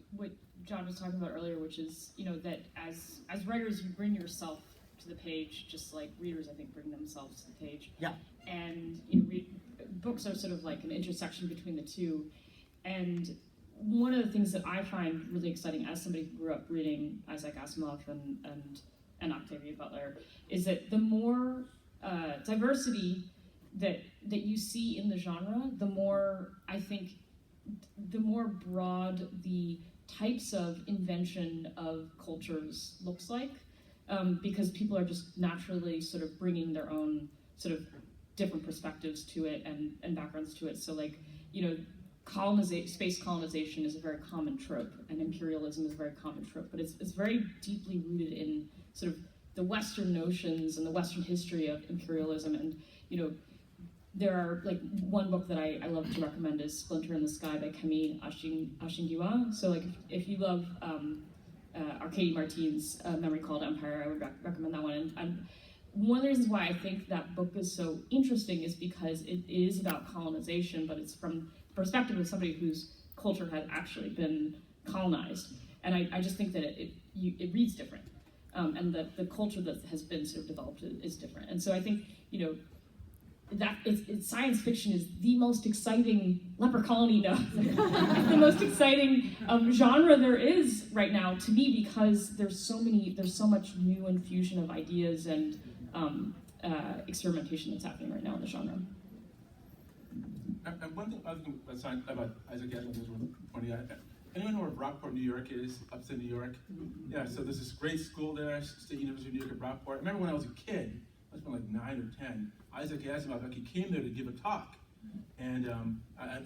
John was talking about earlier, which is, that as writers, you bring yourself to the page, just like readers, I think, bring themselves to the page. Yeah. And books are sort of like an intersection between the two. And one of the things that I find really exciting as somebody who grew up reading Isaac Asimov and Octavia Butler is that the more diversity that you see in the genre, the more I think the more broad the types of invention of cultures looks like, because people are just naturally sort of bringing their own sort of different perspectives to it and backgrounds to it. So like, space colonization is a very common trope, and imperialism is a very common trope, but it's very deeply rooted in sort of the Western notions and the Western history of imperialism. And there are, like, one book that I love to recommend is Splinter in the Sky by Kemi Ashingiwa. So like, if you love Arkady Martine's Memory Called Empire, I would recommend that one. And one of the reasons why I think that book is so interesting is because it is about colonization, but it's from the perspective of somebody whose culture had actually been colonized. And I just think that it reads different. And the culture that has been sort of developed is different. And so I think, that it's science fiction is the most exciting the most exciting genre there is right now to me, because there's so much new infusion of ideas and experimentation that's happening right now in the genre. And one thing I think about Isaac Asimov is worth pointing out. Anyone know where Rockport, New York is? Upstate New York? Yeah, so there's this great school there, State University of New York at Rockport. I remember when I was a kid, I was like 9 or 10, Isaac Asimov actually came there to give a talk. And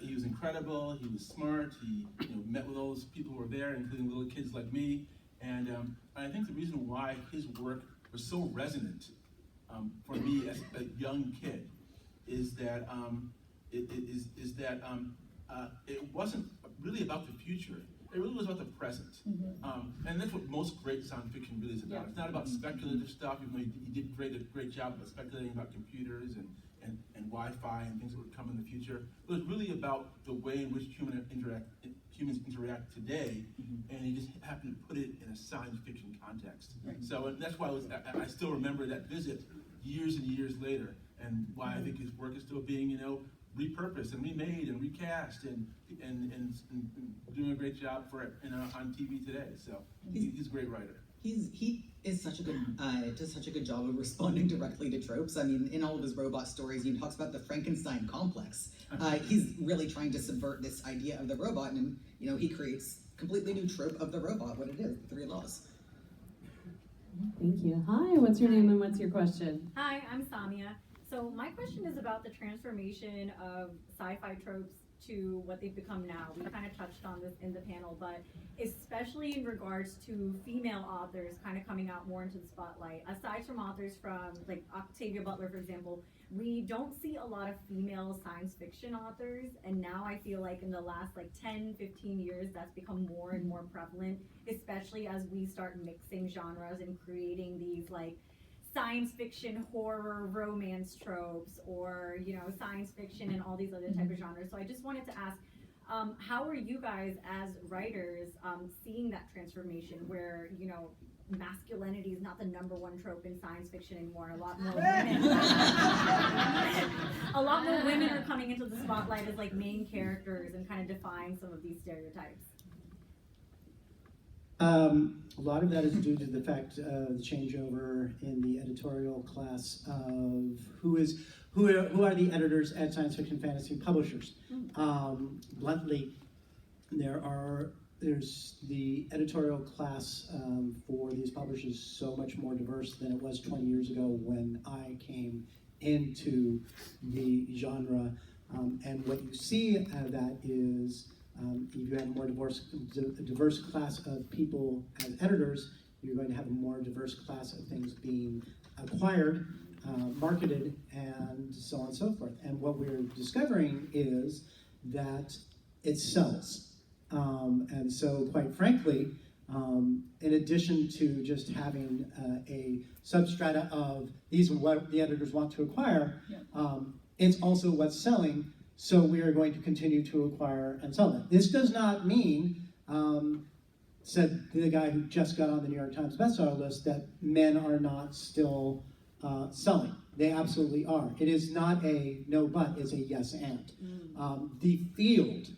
he was incredible, he was smart, he met with all those people who were there, including little kids like me. And I think the reason why his work was so resonant for me as a young kid is that it wasn't really about the future. It really was about the present. And that's what most great science fiction really is about. It's not about speculative stuff, even though he did a great job of speculating about computers and Wi-Fi and things that would come in the future. It was really about the way in which humans interact today, and he just happened to put it in a science fiction context. So that's why I still remember that visit years and years later, and why I think his work is still being, repurposed and remade and recast and doing a great job for it on TV today. So he's a great writer. He is such a good does such a good job of responding directly to tropes. I mean, in all of his robot stories, he talks about the Frankenstein complex. He's really trying to subvert this idea of the robot, and he creates a completely new trope of the robot. What it is, the 3 laws. Thank you. Hi, what's your name and what's your question? Hi, I'm Samia. So my question is about the transformation of sci-fi tropes to what they've become now. We kind of touched on this in the panel, but especially in regards to female authors kind of coming out more into the spotlight. Aside from authors from like Octavia Butler, for example, we don't see a lot of female science fiction authors, and now I feel like in the last 10, 15 years that's become more and more prevalent, especially as we start mixing genres and creating these science fiction, horror, romance tropes, or science fiction and all these other type of genres. So I just wanted to ask, how are you guys as writers seeing that transformation where masculinity is not the #1 trope in science fiction anymore? A lot more women, a lot more women are coming into the spotlight as main characters and kind of defying some of these stereotypes. A lot of that is due to the fact of the changeover in the editorial class of who are the editors at science fiction fantasy publishers. Bluntly, there's the editorial class for these publishers so much more diverse than it was 20 years ago when I came into the genre. And what you see that is if you have a more diverse class of people as editors, you're going to have a more diverse class of things being acquired, marketed, and so on and so forth. And what we're discovering is that it sells. And so, quite frankly, in addition to just having a substrata of these are what the editors want to acquire, it's also what's selling. So we are going to continue to acquire and sell them. This does not mean, said the guy who just got on the New York Times bestseller list, that men are not still selling. They absolutely are. It is not a no but, it's a yes and. The field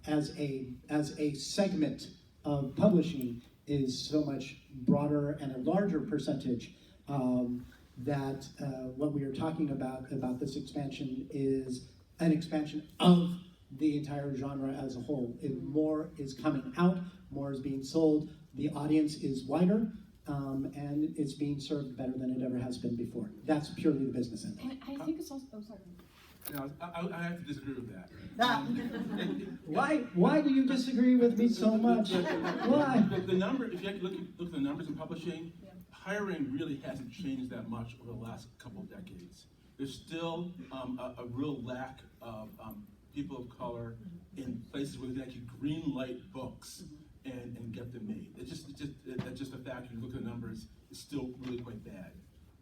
as a segment of publishing is so much broader and a larger percentage that what we are talking about this expansion is an expansion of the entire genre as a whole. More is coming out, more is being sold, the audience is wider, and it's being served better than it ever has been before. That's purely the business end. And I think it's also, oh, sorry. No, I have to disagree with that. Why do you disagree with me so much? Why? The number, if you look at the numbers in publishing, hiring really hasn't changed that much over the last couple of decades. There's still a real lack of people of color in places where they can actually green light books and get them made. That's just a fact. You look at the numbers, it's still really quite bad.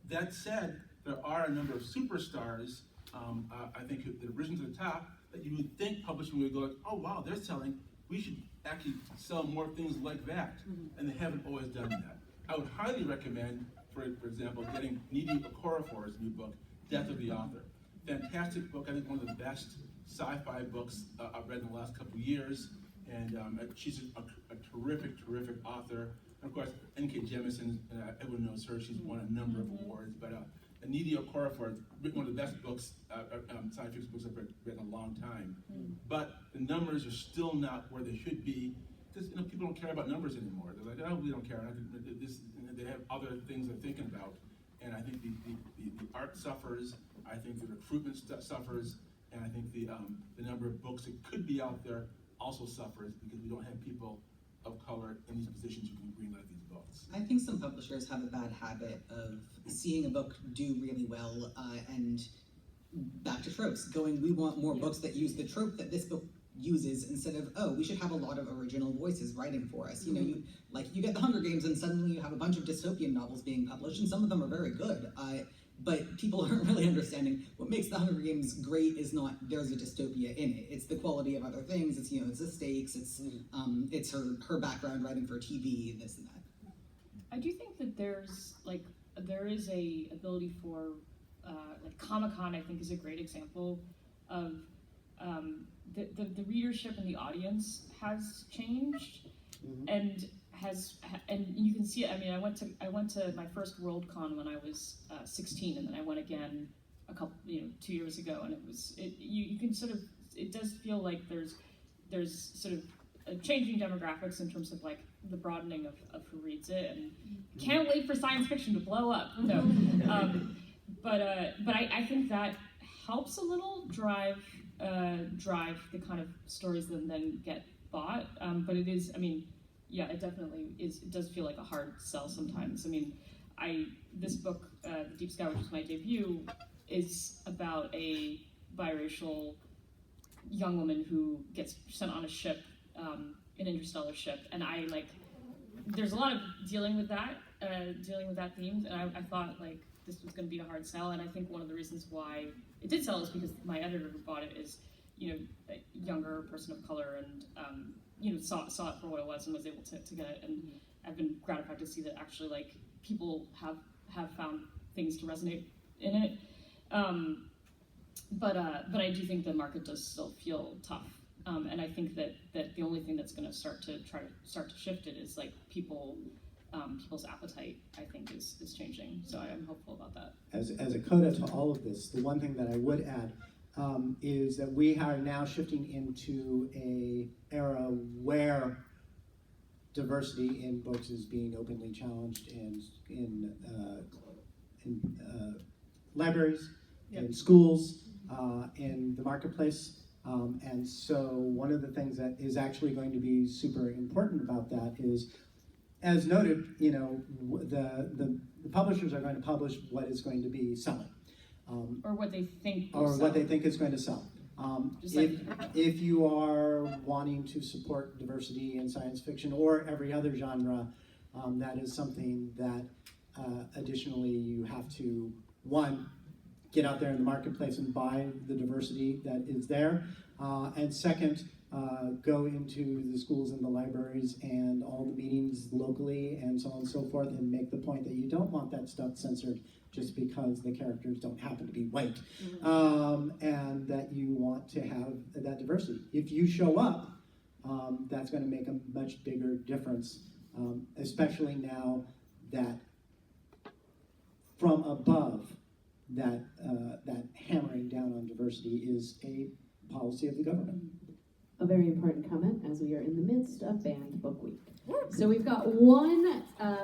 That said, there are a number of superstars, I think, that have risen to the top that you would think publishing would go like, oh wow, they're selling, we should actually sell more things like that. And they haven't always done that. I would highly recommend, for example, getting Nnedi Okorafor's new book, Death of the Author. Fantastic book, I think one of the best sci-fi books I've read in the last couple of years. And she's a terrific author. And of course, N.K. Jemisin, everyone knows her, she's won a number of awards. But Nnedi Okorafor has written one of the best books, science fiction books I've read in a long time. But the numbers are still not where they should be, because people don't care about numbers anymore. They're like, oh, we don't care. They have other things they're thinking about. And I think the art suffers, I think the recruitment suffers, and I think the number of books that could be out there also suffers because we don't have people of color in these positions who can greenlight these books. I think some publishers have a bad habit of seeing a book do really well and back to tropes, going, we want more books that use the trope that this book uses instead of, oh, we should have a lot of original voices writing for us. You know, you get the Hunger Games and suddenly you have a bunch of dystopian novels being published, and some of them are very good. But people aren't really understanding what makes the Hunger Games great is not there's a dystopia in it. It's the quality of other things. It's it's the stakes. It's her background writing for TV, this and that. I do think that there is a ability for like Comic-Con, I think, is a great example of the readership and the audience has changed and you can see it. I mean, I went to my first Worldcon when I was 16, and then I went again a couple 2 years ago, and you can sort of, it does feel like there's sort of a changing demographics in terms of like the broadening of who reads it, and can't wait for science fiction to blow up. No, but I think that helps a little drive the kind of stories that then get bought. But it is, I mean, yeah, it definitely is. It does feel like a hard sell sometimes. I mean, this book, The Deep Sky, which is my debut, is about a biracial young woman who gets sent on a ship, an interstellar ship, and there's a lot of dealing with that theme, and I thought like this was going to be a hard sell, and I think one of the reasons why it did sell is because my editor who bought it is, a younger person of color, and saw it for what it was and was able to get it, and I've been gratified to see that actually like people have found things to resonate in it. But I do think the market does still feel tough, and I think that the only thing that's going to start to shift it is like people's appetite, I think, is changing. So I'm hopeful about that. As a coda to all of this, the one thing that I would add is that we are now shifting into a era where diversity in books is being openly challenged in libraries, in schools, in the marketplace. And so one of the things that is actually going to be super important about that is, as noted, the publishers are going to publish what is going to be selling. Or what they think what they think is going to sell. If you are wanting to support diversity in science fiction or every other genre, that is something that additionally you have to, one, get out there in the marketplace and buy the diversity that is there, and second, go into the schools and the libraries and all the meetings locally and so on and so forth, and make the point that you don't want that stuff censored just because the characters don't happen to be white, and that you want to have that diversity. If you show up, that's going to make a much bigger difference, especially now that from above, that hammering down on diversity is a policy of the government. A very important comment as we are in the midst of Banned Book Week. So we've got 1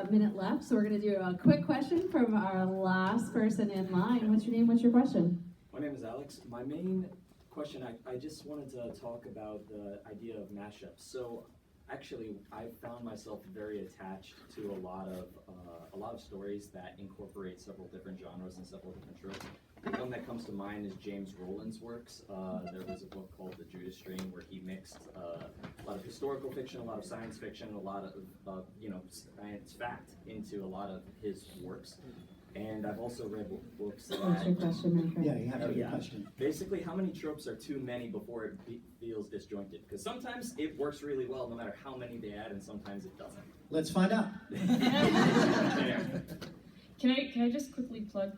minute left, so we're going to do a quick question from our last person in line. What's your name? What's your question? My name is Alex. My main question, I just wanted to talk about the idea of mashups. So actually, I found myself very attached to a lot of stories that incorporate several different genres and several different tropes. The one that comes to mind is James Rowland's works. There was a book called The Judas Strain where he mixed a lot of historical fiction, a lot of science fiction, a lot of science fact into a lot of his works. And I've also read books that... What's your question, my friend? Yeah, you have your question. Basically, how many tropes are too many before it feels disjointed? Because sometimes it works really well no matter how many they add, and sometimes it doesn't. Let's find out. Can I just quickly plug,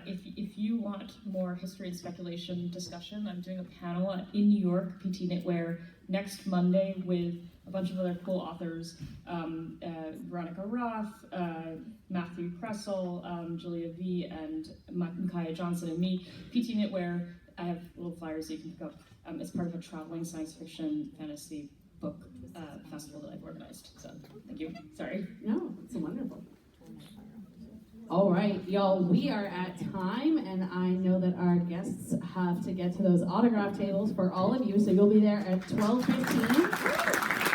if you want more history and speculation discussion, I'm doing a panel in New York, PT Knitwear, next Monday with a bunch of other cool authors, Veronica Roth, Matthew Pressel, Julia V, and Micaiah Johnson, and me. PT Knitwear, I have little flyers that you can pick up. It's part of a traveling science fiction fantasy book festival that I've organized. So, thank you. Sorry. No, it's wonderful. All right, y'all, we are at time, and I know that our guests have to get to those autograph tables for all of you, so you'll be there at 12:15.